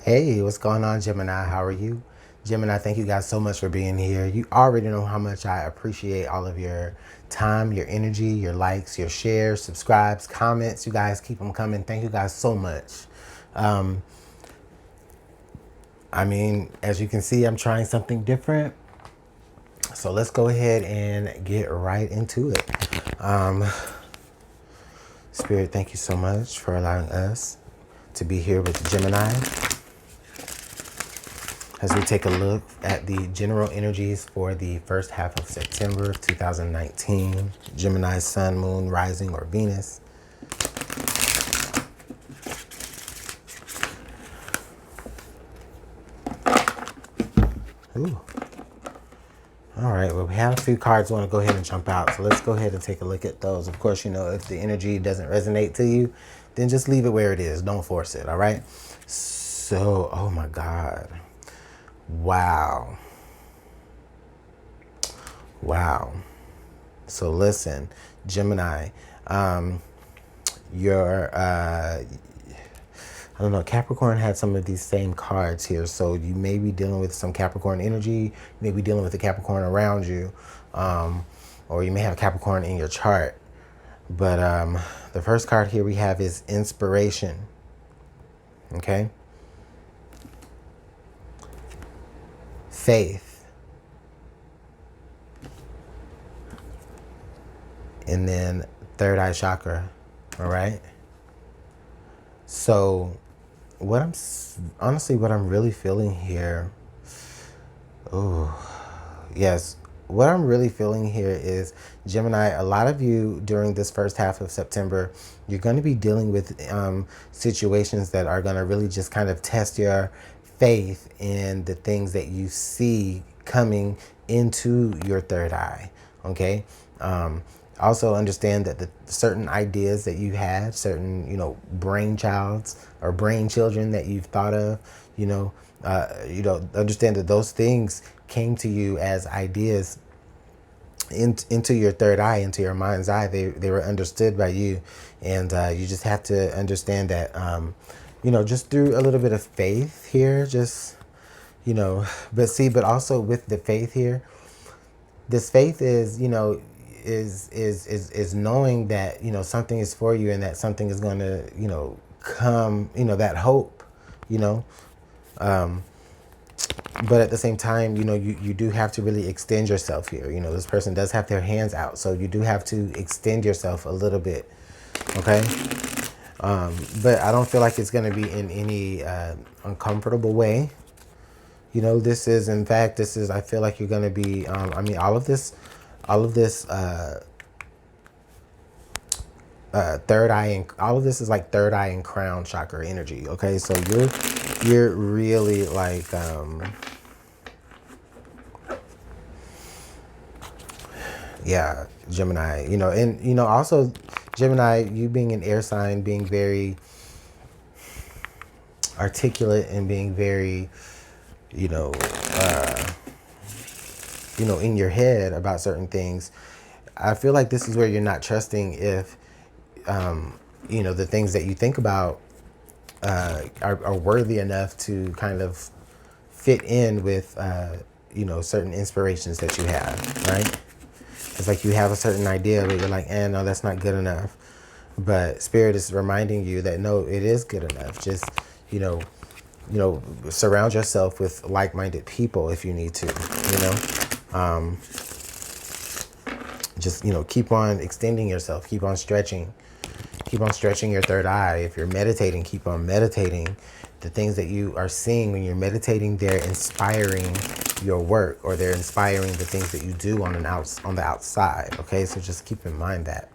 Hey, what's going on, Gemini? How are you? Gemini, thank you guys so much for being here. You already know how much I appreciate all of your time, your energy, your likes, your shares, subscribes, comments. You guys keep them coming. Thank you guys so much. Um, as you can see, I'm trying something different. So let's go ahead and get right into it. Spirit, thank you so much for allowing us to be here with Gemini as we take a look at the general energies for the first half of September of 2019. Gemini, Sun, Moon, Rising, or Venus. Ooh. All right, well, we have a few cards want to go ahead and jump out. So let's go ahead and take a look at those. Of course, you know, if the energy doesn't resonate to you, then just leave it where it is. Don't force it, all right? So, oh my God. Wow. Wow. So listen, Gemini, I don't know, Capricorn had some of these same cards here. So you may be dealing with some Capricorn energy. You may be dealing with a Capricorn around you. Or you may have Capricorn in your chart. But the first card here we have is inspiration. Okay? Faith. And then third eye chakra. All right? So what I'm really feeling here, what I'm really feeling here is, Gemini, a lot of you during this first half of September, you're going to be dealing with situations that are going to really just kind of test your faith in the things that you see coming into your third eye. Okay. Also understand that the certain ideas that you had, certain, brainchilds or brain children that you've thought of, understand that those things came to you as ideas into your third eye, into your mind's eye. They were understood by you. And you just have to understand that, just through a little bit of faith here, but also with the faith here, this faith is, is knowing that, something is for you and that something is going to, come, that hope, but at the same time, you do have to really extend yourself here. This person does have their hands out, so you do have to extend yourself a little bit. Okay. But I don't feel like it's going to be in any uncomfortable way. I feel like you're going to be, all of this third eye, and all of this is like third eye and crown chakra energy. Okay. So you're really like, yeah, Gemini, and, also Gemini, you being an air sign, being very articulate and being very, in your head about certain things. I feel like this is where you're not trusting if, the things that you think about are worthy enough to kind of fit in with, certain inspirations that you have, right? It's like you have a certain idea, but you're like, no, that's not good enough. But Spirit is reminding you that, no, it is good enough. Just, surround yourself with like-minded people if you need to, just, keep on extending yourself, keep on stretching your third eye. If you're meditating, keep on meditating. The things that you are seeing when you're meditating, they're inspiring your work, or they're inspiring the things that you do on the outside. Okay, so just keep in mind that.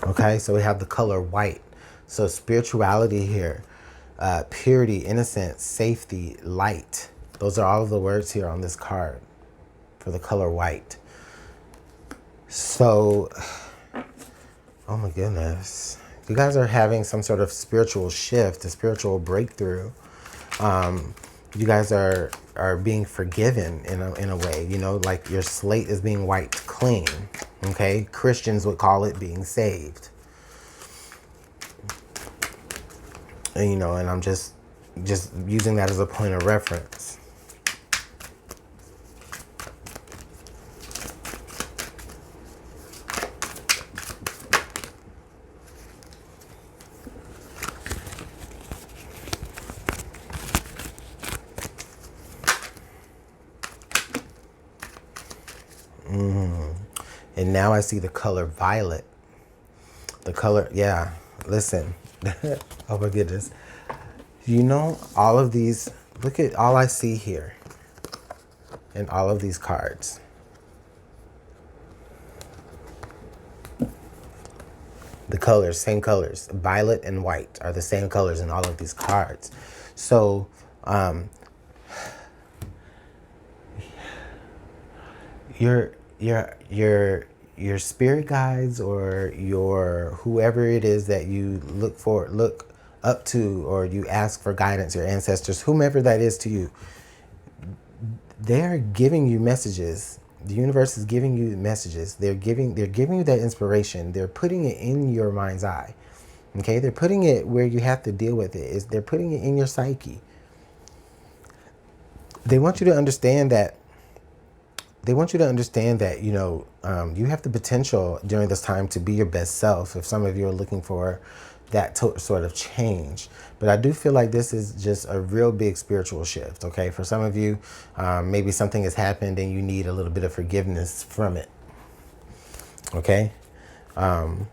Okay, so we have the color white. So spirituality here, purity, innocence, safety, light. Those are all of the words here on this card for the color white. So, oh my goodness. You guys are having some sort of spiritual shift, a spiritual breakthrough. you guys are being forgiven in a way, you know, like your slate is being wiped clean. Okay, Christians would call it being saved. And, you know, and I'm just using that as a point of reference. And now I see the color violet. The color, yeah, listen. Oh my goodness. You know, all of these, look at all I see here in all of these cards. The colors, same colors. Violet and white are the same colors in all of these cards. So, your spirit guides or your whoever it is that you look up to, or you ask for guidance, your ancestors, whomever that is to you, they're giving you messages. The universe is giving you messages. They're giving you that inspiration. They're putting it in your mind's eye. Okay, they're putting it where you have to deal with it. They're putting it in your psyche. They want you to understand that. You know, you have the potential during this time to be your best self. If some of you are looking for that sort of change, but I do feel like this is just a real big spiritual shift. Okay, for some of you, maybe something has happened and you need a little bit of forgiveness from it. Okay, and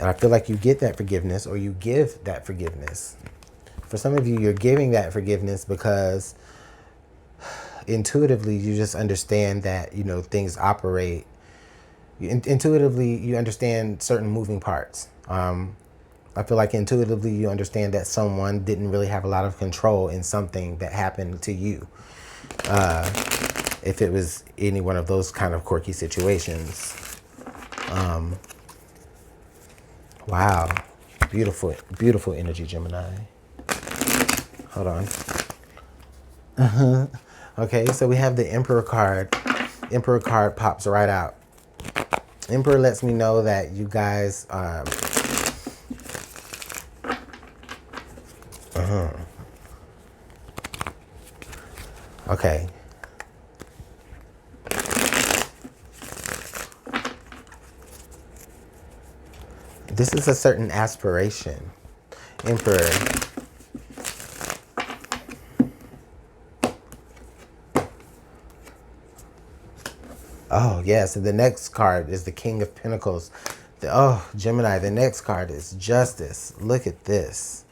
I feel like you get that forgiveness, or you give that forgiveness. For some of you, you're giving that forgiveness because intuitively you just understand that, you know, things operate. Intuitively, you understand certain moving parts. I feel like intuitively you understand that someone didn't really have a lot of control in something that happened to you. If it was any one of those kind of quirky situations. Wow. Beautiful, beautiful energy, Gemini. Hold on. Okay, so we have the Emperor card. Emperor card pops right out. Emperor lets me know that you guys okay. This is a certain aspiration. Emperor. Oh, yes. And the next card is the King of Pentacles. Oh, Gemini, the next card is Justice. Look at this.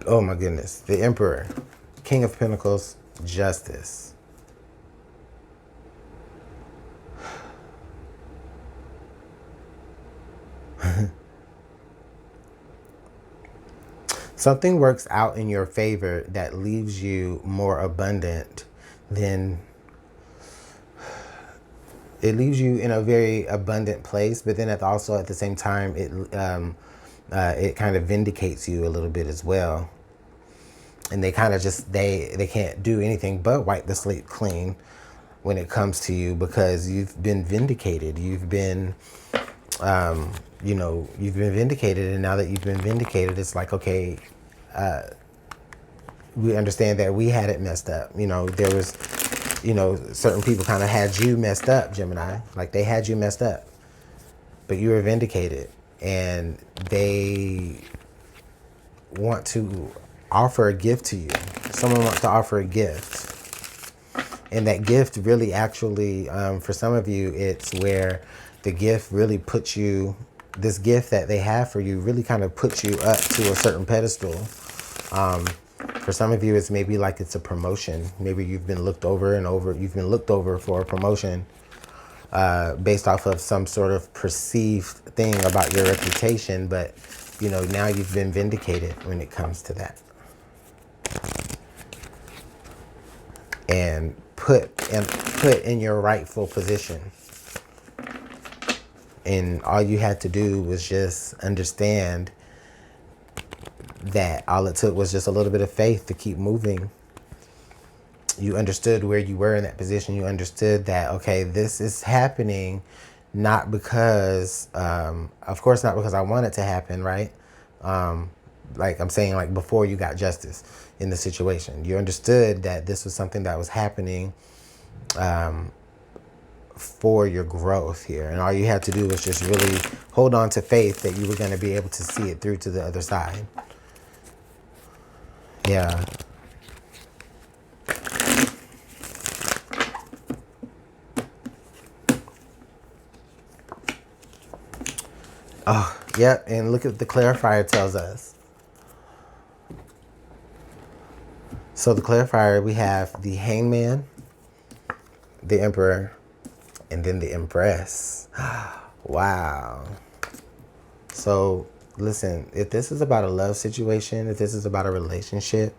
Oh, my goodness. The Emperor, King of Pentacles, Justice. Something works out in your favor that leaves you more abundant than... It leaves you in a very abundant place, but then also at the same time, it kind of vindicates you a little bit as well. And they kind of just, they can't do anything but wipe the slate clean when it comes to you, because you've been vindicated. You've been, you know, you've been vindicated. And now that you've been vindicated, it's like, okay, we understand that we had it messed up. You know, there was, you know, certain people kind of had you messed up, Gemini. Like they had you messed up, but you were vindicated, and they want to offer a gift to you. Someone wants to offer a gift, and that gift really actually, for some of you, it's where the gift really puts you, this gift that they have for you really kind of puts you up to a certain pedestal. For some of you, it's maybe like it's a promotion. Maybe you've been looked over and over. You've been looked over for a promotion based off of some sort of perceived thing about your reputation. But, you know, now you've been vindicated when it comes to that. And put in your rightful position. And all you had to do was just understand that all it took was just a little bit of faith to keep moving. You understood where you were in that position. You understood that, okay, this is happening not because, of course, not because I want it to happen, right? Like I'm saying, like before you got justice in the situation. You understood that this was something that was happening for your growth here. And all you had to do was just really hold on to faith that you were going to be able to see it through to the other side. Yeah. Oh, yep. And look at the clarifier tells us. So the clarifier, we have the Hangman, the Emperor, and then the Empress. Wow. So listen, if this is about a love situation, if this is about a relationship,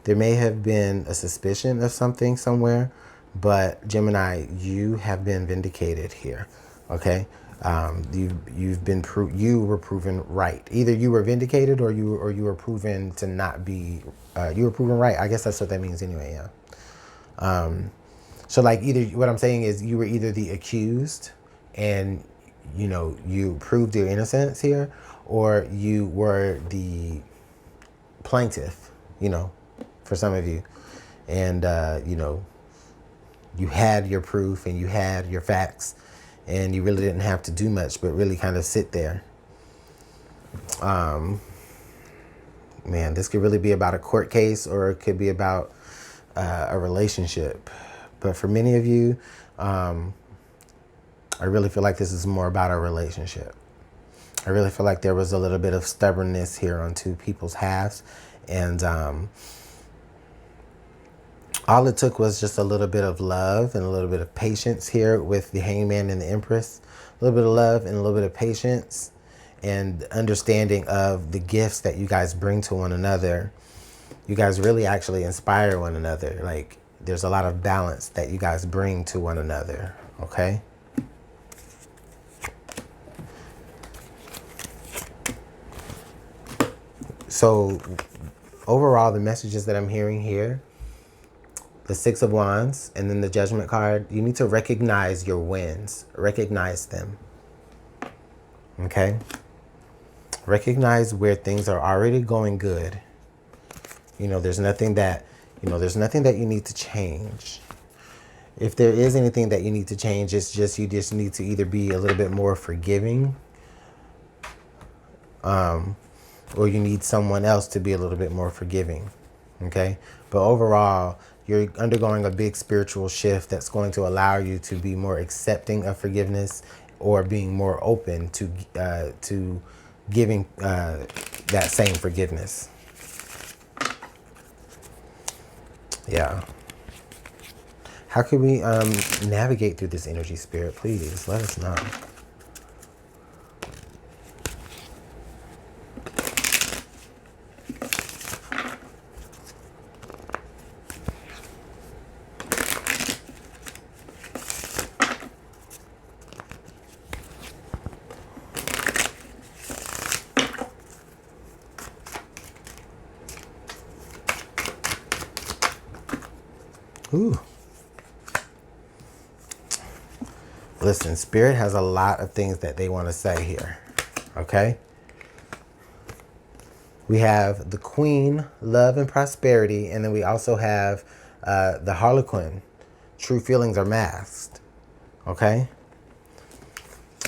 there may have been a suspicion of something somewhere, but Gemini, you have been vindicated here. Okay. You were proven right. Either you were vindicated or you were proven to not be. You were proven right. I guess that's what that means anyway. Yeah. So like either what I'm saying is you were either the accused, and you proved your innocence here, or you were the plaintiff. For some of you, and you had your proof and you had your facts, and you really didn't have to do much but really kind of sit there. Man, this could really be about a court case, or it could be about a relationship. But for many of you, I really feel like this is more about a relationship. I really feel like there was a little bit of stubbornness here on two people's halves, and all it took was just a little bit of love and a little bit of patience here with the Hangman and the Empress. A little bit of love and a little bit of patience and understanding of the gifts that you guys bring to one another. You guys really actually inspire one another. Like, there's a lot of balance that you guys bring to one another, okay? So overall, the messages that I'm hearing here, the Six of Wands, and then the Judgment card, you need to recognize your wins. Recognize them. Okay? Recognize where things are already going good. There's nothing that, there's nothing that you need to change. If there is anything that you need to change, it's just, you just need to either be a little bit more forgiving, or you need someone else to be a little bit more forgiving. Okay? But overall, you're undergoing a big spiritual shift that's going to allow you to be more accepting of forgiveness, or being more open to giving that same forgiveness. Yeah. How can we navigate through this energy, Spirit? Please let us know. Ooh. Listen, Spirit has a lot of things that they want to say here. Okay? We have the Queen, love and prosperity, and then we also have the Harlequin, true feelings are masked. Okay?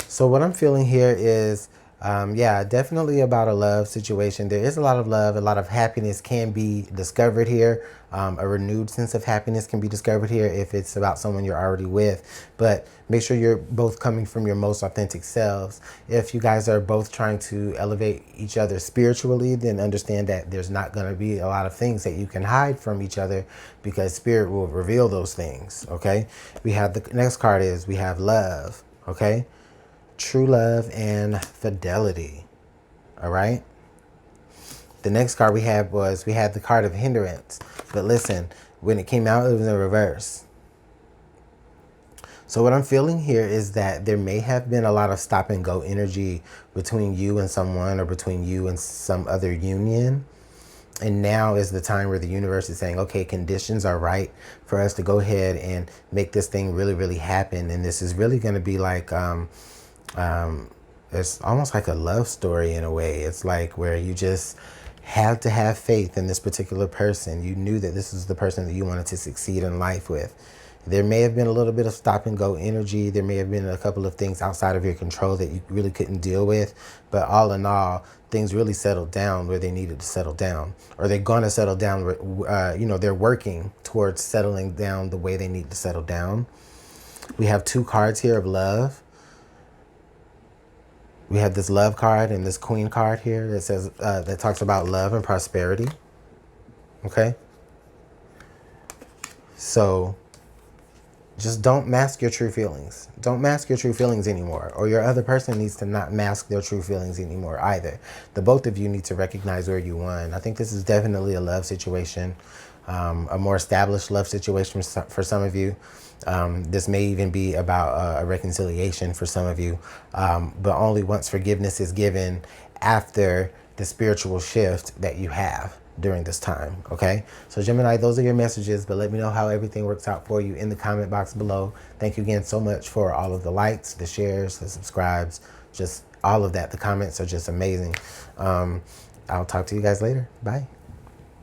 So what I'm feeling here is, yeah, definitely about a love situation. There is a lot of love, a lot of happiness can be discovered here. A renewed sense of happiness can be discovered here if it's about someone you're already with. But make sure you're both coming from your most authentic selves. If you guys are both trying to elevate each other spiritually, then understand that there's not going to be a lot of things that you can hide from each other, because Spirit will reveal those things. Okay? We have the next card is we have love. Okay? True love and fidelity. All right. The next card we had the card of hindrance. But listen, when it came out, it was in reverse. So what I'm feeling here is that there may have been a lot of stop and go energy between you and someone, or between you and some other union. And now is the time where the universe is saying, okay, conditions are right for us to go ahead and make this thing really, really happen. And this is really going to be like, it's almost like a love story in a way. It's like where you just had to have faith in this particular person. You knew that this is the person that you wanted to succeed in life with. There may have been a little bit of stop and go energy. There may have been a couple of things outside of your control that you really couldn't deal with. But all in all, things really settled down where they needed to settle down, or they're going to settle down. They're working towards settling down the way they need to settle down. We have two cards here of love. We have this love card and this queen card here that says, that talks about love and prosperity. Okay. So just don't mask your true feelings. Don't mask your true feelings anymore. Or your other person needs to not mask their true feelings anymore either. The both of you need to recognize where you won. I think this is definitely a love situation, a more established love situation for some of you. This may even be about a reconciliation for some of you, but only once forgiveness is given after the spiritual shift that you have during this time. Okay, so Gemini, those are your messages, but let me know how everything works out for you in the comment box below. Thank you again so much for all of the likes, the shares, the subscribes, just all of that. The comments are just amazing. I'll talk to you guys later. Bye.